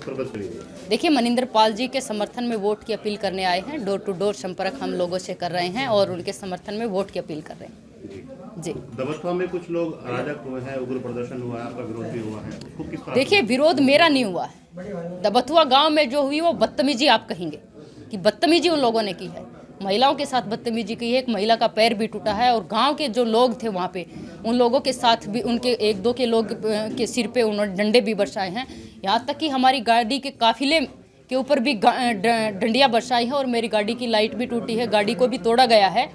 किस पर्पज के लिए? देखिए, मनिंदर पाल जी के समर्थन में वोट की अपील करने आए हैं। डोर टू डोर संपर्क हम लोगों से कर रहे हैं और उनके समर्थन में वोट की अपील कर रहे हैं। जी। दबथवा में कुछ लोग अराजक हुए हैं, उग्र प्रदर्शन हुआ है, आपका विरोध भी हुआ है, उसको किस तरह? देखिए, विरोध मेरा नहीं हुआ है। दबथुआ गांव में जो हुई वो बदतमीजी आप कहेंगे कि बदतमीजी उन लोगों ने की है। महिलाओं के साथ बदतमीजी की है। एक महिला का पैर भी टूटा है और गांव के जो लोग थे वहाँ पे, उन लोगों के साथ भी उनके एक दो के लोग के सिर पे उन्होंने डंडे भी बरसाए हैं। यहाँ तक कि हमारी गाड़ी के काफिले के ऊपर भी डंडियाँ बरसाई हैं और मेरी गाड़ी की लाइट भी टूटी है, गाड़ी को भी तोड़ा गया है।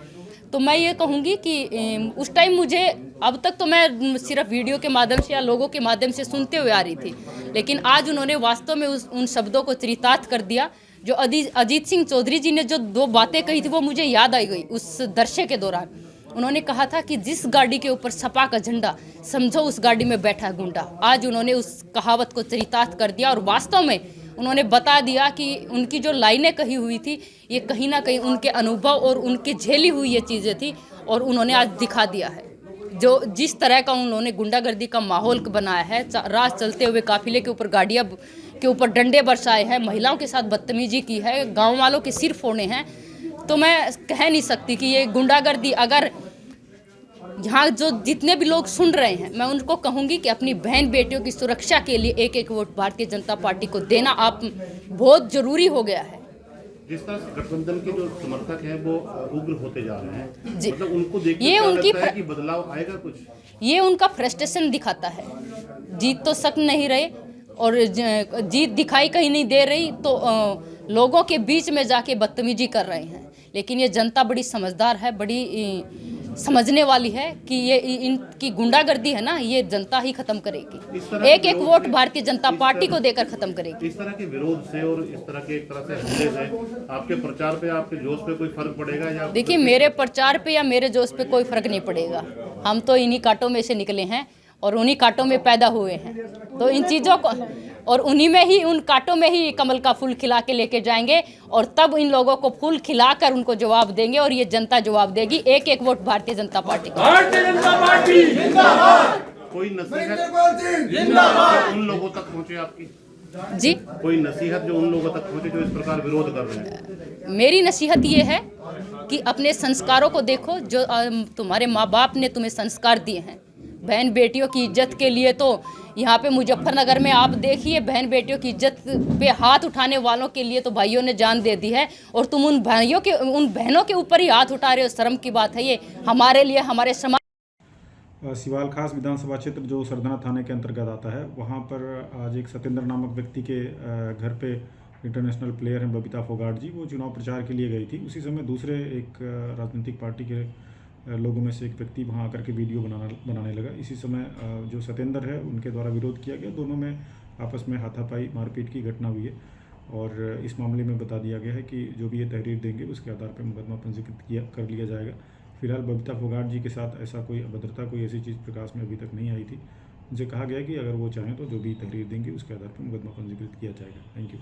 तो मैं ये कहूँगी कि उस टाइम मुझे, अब तक तो मैं सिर्फ वीडियो के माध्यम से या लोगों के माध्यम से सुनते हुए आ रही थी, लेकिन आज उन्होंने वास्तव में उन शब्दों को चरितार्थ कर दिया। जो अजीत सिंह चौधरी जी ने जो दो बातें कही थी वो मुझे याद आई गई उस दृश्य के दौरान। उन्होंने कहा था कि जिस गाड़ी के ऊपर सपा का झंडा, समझो उस गाड़ी में बैठा गुंडा। आज उन्होंने उस कहावत को चरितार्थ कर दिया और वास्तव में उन्होंने बता दिया कि उनकी जो लाइनें कही हुई थी ये कहीं ना कहीं उनके अनुभव और उनकी झेली हुई ये चीज़ें थी और उन्होंने आज दिखा दिया है। जो जिस तरह का उन्होंने गुंडागर्दी का माहौल बनाया है, राह चलते हुए काफिले के ऊपर गाड़ियाँ के ऊपर डंडे बरसाए हैं, महिलाओं के साथ बदतमीजी की है, गाँव वालों के सिर फोड़े हैं, तो मैं कह नहीं सकती कि ये गुंडागर्दी। अगर यहाँ जो जितने भी लोग सुन रहे हैं, मैं उनको कहूँगी कि अपनी बहन बेटियों की सुरक्षा के लिए एक एक वोट भारतीय जनता पार्टी को देना आप बहुत जरूरी हो गया है। जिस तरह से गठबंधन के जो समर्थक हैं वो उग्र होते जा रहे हैं, जी, मतलब उनको देख के ये क्या उनकी लगता है कि बदलाव आएगा कुछ? ये उनका फ्रस्ट्रेशन दिखाता है। जीत तो सक नहीं रहे और जीत दिखाई कहीं नहीं दे रही, तो लोगों के बीच में जाके बदतमीजी कर रहे हैं। लेकिन ये जनता बड़ी समझदार है, बड़ी समझने वाली है कि ये इनकी गुंडागर्दी है ना, ये जनता ही खत्म करेगी। एक एक वोट भारतीय जनता पार्टी को देकर खत्म करेगी। इस तरह के विरोध से और इस तरह के एक तरह से हमले से आपके प्रचार पे, आपके जोश पे कोई फर्क पड़ेगा? या देखिए, मेरे प्रचार पे या मेरे जोश पे कोई फर्क नहीं पड़ेगा। हम तो इन्हीं कांटों में से निकले हैं और उन्हीं कांटों में पैदा हुए हैं, तो इन चीज़ों को और उन्हीं में ही, उन कांटों में ही कमल का फूल खिला के लेके जाएंगे और तब इन लोगों को फूल खिलाकर उनको जवाब देंगे और ये जनता जवाब देगी। एक एक वोट भारतीय जनता पार्टी को। भारतीय जनता पार्टी जिंदाबाद। कोई नसीहत जिंदाबाद उन लोगों तक पहुंचे आपकी? जी, कोई नसीहत जो उन लोगों तक पहुंचे जो इस प्रकार विरोध कर रहे हैं? मेरी नसीहत ये है कि अपने संस्कारों को देखो, जो तुम्हारे माँ बाप ने तुम्हें संस्कार दिए हैं। बहन बेटियों की इज्जत के लिए तो यहाँ पे मुजफ्फरनगर में आप देखिए, बहन बेटियों की इज्जत पे हाथ उठाने वालों के लिए तो भाइयों ने जान दे दी है और तुम उन भाइयों के, उन बहनों के ऊपर ही हाथ उठा रहे हो। शर्म की बात है ये हमारे लिए, हमारे समाज। सिवाल खास विधानसभा क्षेत्र जो सरदना थाने के अंतर्गत आता है, वहाँ पर आज एक सत्येंद्र नामक व्यक्ति के घर पे इंटरनेशनल प्लेयर हैं बबीता फोगाट जी, वो चुनाव प्रचार के लिए गई थी। उसी समय दूसरे एक राजनीतिक पार्टी के लोगों में से एक व्यक्ति वहाँ आकर के वीडियो बनाने लगा। इसी समय जो सत्येंद्र है उनके द्वारा विरोध किया गया, दोनों में आपस में हाथापाई मारपीट की घटना हुई है और इस मामले में बता दिया गया है कि जो भी ये तहरीर देंगे उसके आधार पर मुकदमा पंजीकृत कर लिया जाएगा। फिलहाल बबीता फोगाट जी के साथ ऐसा कोई अभद्रता, कोई ऐसी चीज़ प्रकाश में अभी तक नहीं आई थी। उनसे कहा गया कि अगर वो चाहें तो जो भी तहरीर देंगे उसके आधार पर मुकदमा पंजीकृत किया जाएगा। Thank you.